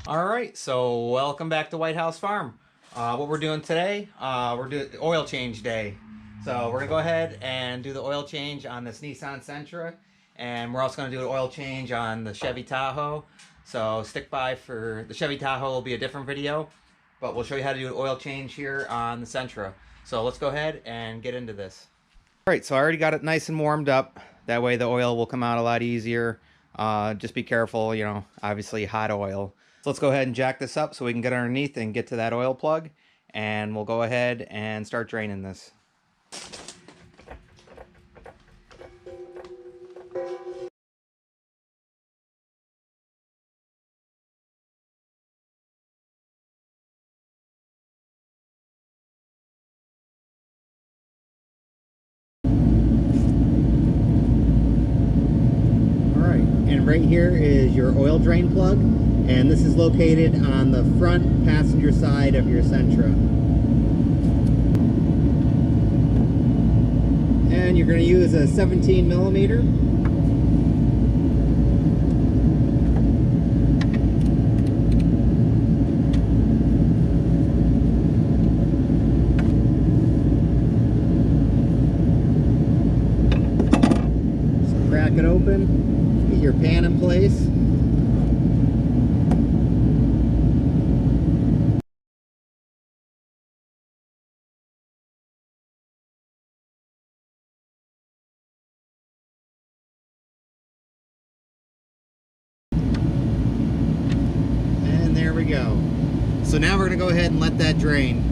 All right, so welcome back to White House Farm. What we're doing today, we're doing oil change day. So we're gonna go ahead and do the oil change on this Nissan Sentra, and we're also gonna do an oil change on the Chevy Tahoe. So stick by for the Chevy Tahoe will be a different video, but we'll show you how to do an oil change here on the Sentra. So let's go ahead and get into this. All right, so I already got it nice and warmed up. That way the oil will come out a lot easier. Just be careful, obviously hot oil. So let's go ahead and jack this up so we can get underneath and get to that oil plug. And we'll go ahead and start draining this. And right here is your oil drain plug, and this is located on the front passenger side of your Sentra. And you're going to use a 17 millimeter. So crack it open. Get your pan in place. And there we go. So now we're going to go ahead and let that drain.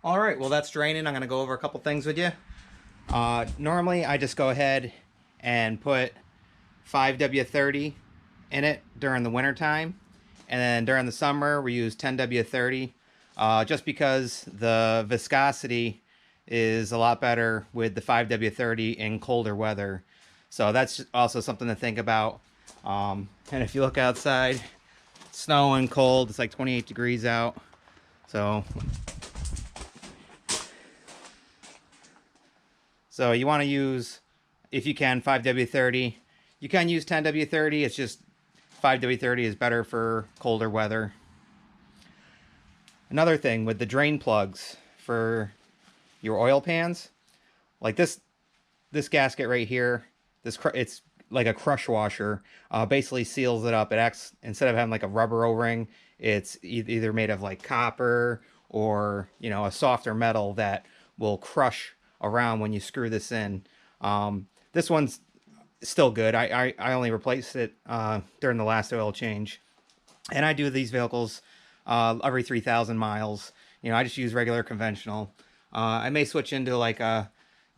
All right, well that's draining. I'm going to go over a couple things with you. Normally I just go ahead and put 5W30 in it during the winter time, and then during the summer we use 10W30 just because the viscosity is a lot better with the 5W30 in colder weather. So that's also something to think about. And if you look outside, it's snowing, cold, it's like 28 degrees out. So you want to use, if you can, 5W30. You can use 10W30. It's just 5W30 is better for colder weather. Another thing with the drain plugs for your oil pans, like this gasket right here, it's like a crush washer. Basically seals it up. It acts, instead of having like a rubber O-ring, it's either made of like copper or a softer metal that will crush around when you screw this in. This one's still good. I only replaced it during the last oil change, and I do these vehicles every 3,000 miles. I just use regular conventional. I may switch into like a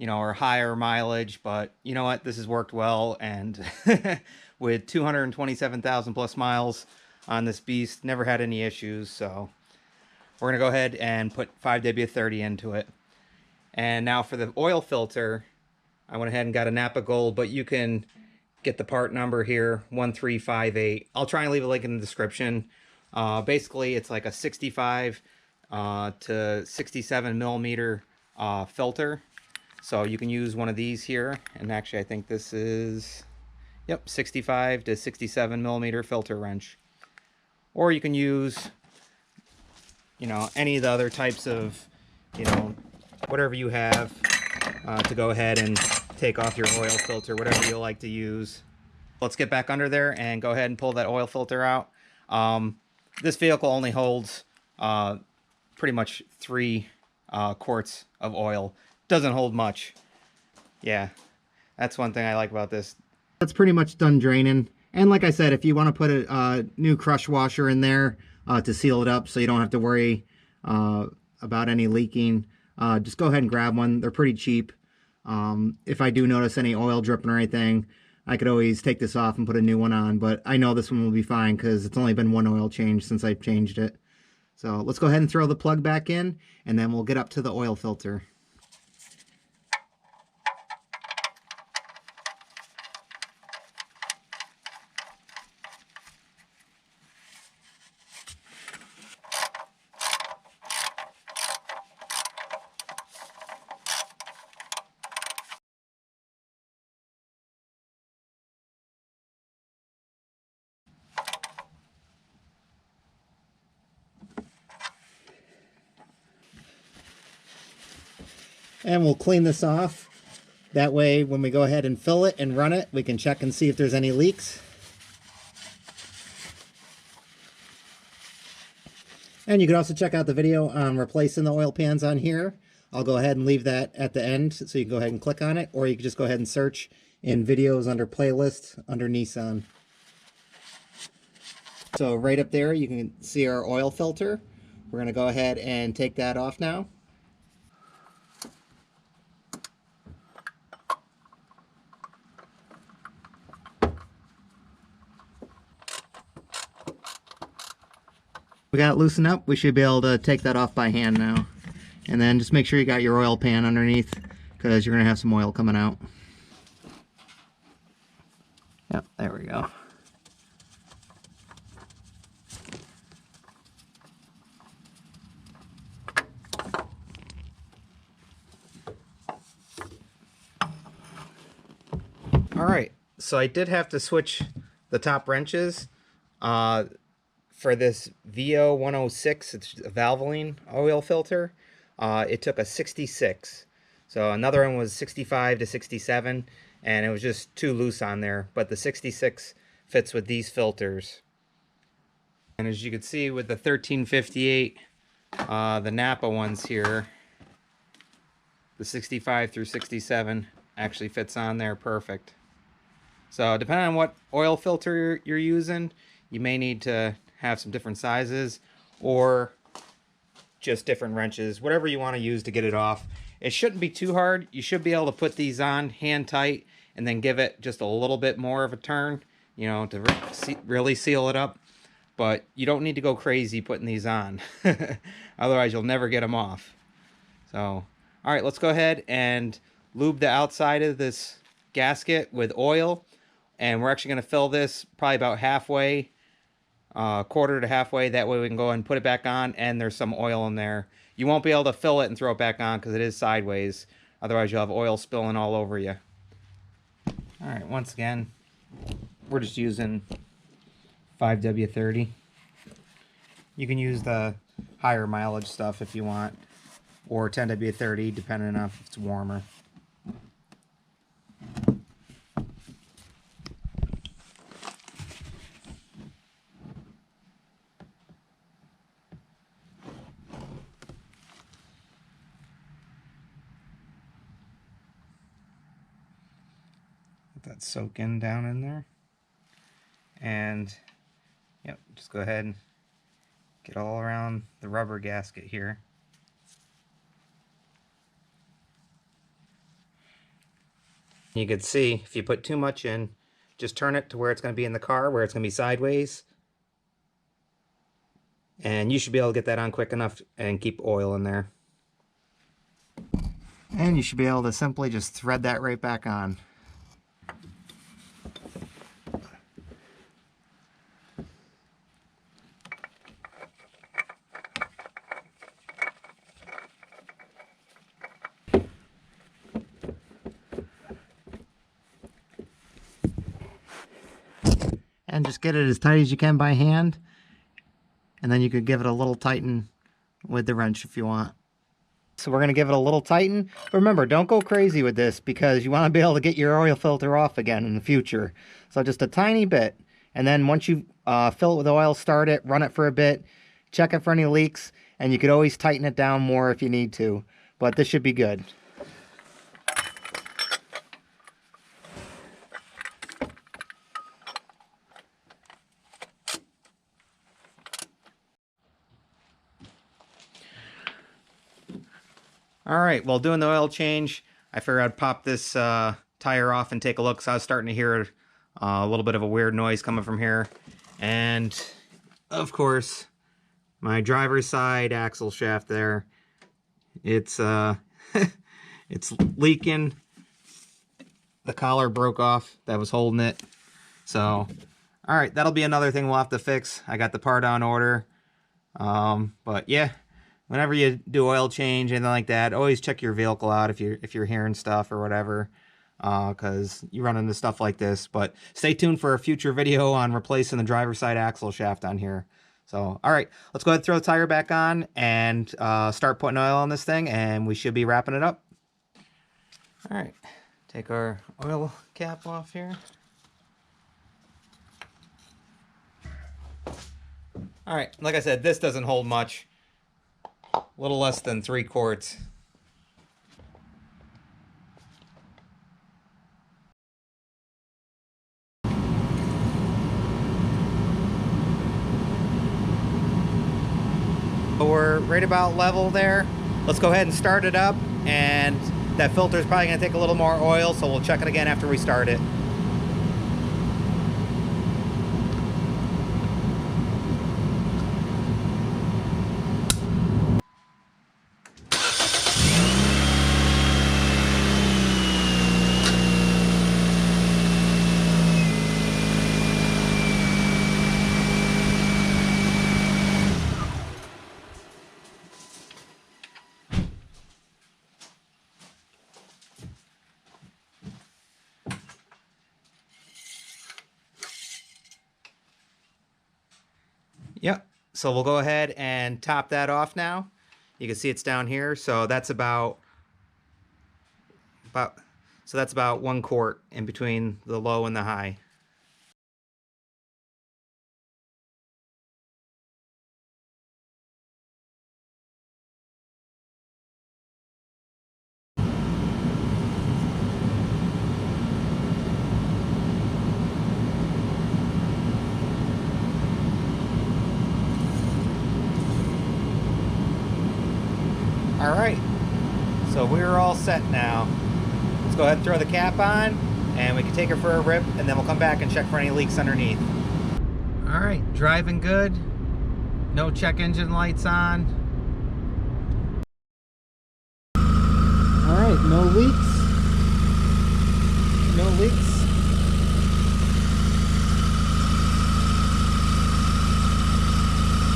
or higher mileage, but you know what, this has worked well, and with 227,000 plus miles on this beast, never had any issues. So we're gonna go ahead and put 5W30 into it. And now for the oil filter, I went ahead and got a Napa Gold, but you can get the part number here, 1358. I'll try and leave a link in the description. Basically, it's like a 65 to 67 millimeter filter. So you can use one of these here. And actually, I think this is, yep, 65 to 67 millimeter filter wrench. Or you can use, any of the other types of, whatever you have to go ahead and take off your oil filter, whatever you like to use. Let's get back under there and go ahead and pull that oil filter out. This vehicle only holds pretty much 3 quarts of oil. Doesn't hold much. Yeah, that's one thing I like about this. That's pretty much done draining. And like I said, if you want to put a new crush washer in there to seal it up so you don't have to worry about any leaking, just go ahead and grab one. They're pretty cheap. If I do notice any oil dripping or anything, I could always take this off and put a new one on, but I know this one will be fine because it's only been one oil change since I changed it. So let's go ahead and throw the plug back in, and then we'll get up to the oil filter. And we'll clean this off. That way, when we go ahead and fill it and run it, we can check and see if there's any leaks. And you can also check out the video on replacing the oil pans on here. I'll go ahead and leave that at the end so you can go ahead and click on it, or you can just go ahead and search in videos under playlist under Nissan. So right up there you can see our oil filter. We're going to go ahead and take that off now. We got it loosened up. We should be able to take that off by hand now. And then just make sure you got your oil pan underneath, because you're going to have some oil coming out. Yep, there we go. Alright, so I did have to switch the top wrenches for this VO106. It's a Valvoline oil filter. It took a 66. So another one was 65 to 67, and it was just too loose on there. But the 66 fits with these filters. And as you can see with the 1358, the Napa ones here, the 65 through 67 actually fits on there perfect. So depending on what oil filter you're using, you may need to have some different sizes or just different wrenches, whatever you want to use to get it off. It shouldn't be too hard. You should be able to put these on hand tight and then give it just a little bit more of a turn, you know, to really seal it up. But you don't need to go crazy putting these on. Otherwise you'll never get them off. So, all right, let's go ahead and lube the outside of this gasket with oil. And we're actually going to fill this probably about halfway, quarter to halfway. That way we can go and put it back on, and there's some oil in there. You won't be able to fill it and throw it back on because it is sideways. Otherwise you'll have oil spilling all over you. All right, once again, we're just using 5W30. You can use the higher mileage stuff if you want, or 10W30 depending on if it's warmer. Let that soak in down in there. And yep, just go ahead and get all around the rubber gasket here. You can see if you put too much in, just turn it to where it's going to be in the car, where it's going to be sideways. And you should be able to get that on quick enough and keep oil in there. And you should be able to simply just thread that right back on. And just get it as tight as you can by hand, and then you could give it a little tighten with the wrench if you want. So we're going to give it a little tighten. But remember, don't go crazy with this because you want to be able to get your oil filter off again in the future. So just a tiny bit, and then once you fill it with oil, start it, run it for a bit, check it for any leaks, and you could always tighten it down more if you need to. But this should be good. Alright, well, doing the oil change, I figured I'd pop this tire off and take a look, so I was starting to hear a little bit of a weird noise coming from here. And, of course, my driver's side axle shaft there, it's it's leaking. The collar broke off that was holding it. So, alright, that'll be another thing we'll have to fix. I got the part on order. But, yeah. Whenever you do oil change, anything like that, always check your vehicle out if you're hearing stuff or whatever, because you run into stuff like this. But stay tuned for a future video on replacing the driver's side axle shaft on here. So, all right, let's go ahead and throw the tire back on and start putting oil on this thing, and we should be wrapping it up. All right, take our oil cap off here. All right, like I said, this doesn't hold much. A little less than 3 quarts. We're right about level there. Let's go ahead and start it up, and that filter is probably going to take a little more oil, so we'll check it again after we start it. Yep. So we'll go ahead and top that off now. You can see it's down here. So that's about 1 quart in between the low and the high. All right, so we're all set now. Let's go ahead and throw the cap on, and we can take her for a rip, and then we'll come back and check for any leaks underneath. All right, driving good. No check engine lights on. All right, no leaks. No leaks.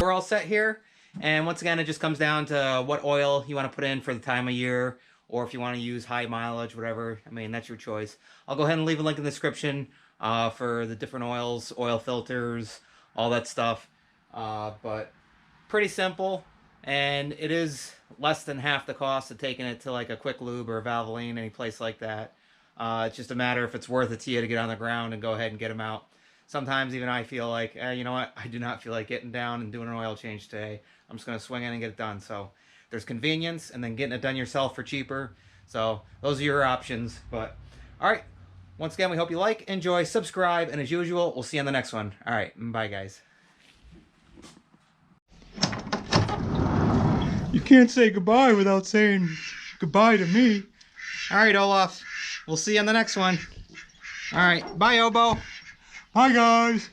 We're all set here. And once again, it just comes down to what oil you want to put in for the time of year, or if you want to use high mileage, whatever. I mean, that's your choice. I'll go ahead and leave a link in the description for the different oils, oil filters, all that stuff. But pretty simple, and it is less than half the cost of taking it to like a Quick Lube or a Valvoline, any place like that. It's just a matter if it's worth it to you to get on the ground and go ahead and get them out. Sometimes even I feel like, you know what, I do not feel like getting down and doing an oil change today. I'm just going to swing in and get it done. So there's convenience and then getting it done yourself for cheaper. So those are your options. But all right, once again, we hope you like, enjoy, subscribe, and as usual, we'll see you on the next one. All right, bye guys. You can't say goodbye without saying goodbye to me. All right, Olaf, we'll see you on the next one. All right, bye, Obo. Hi, guys.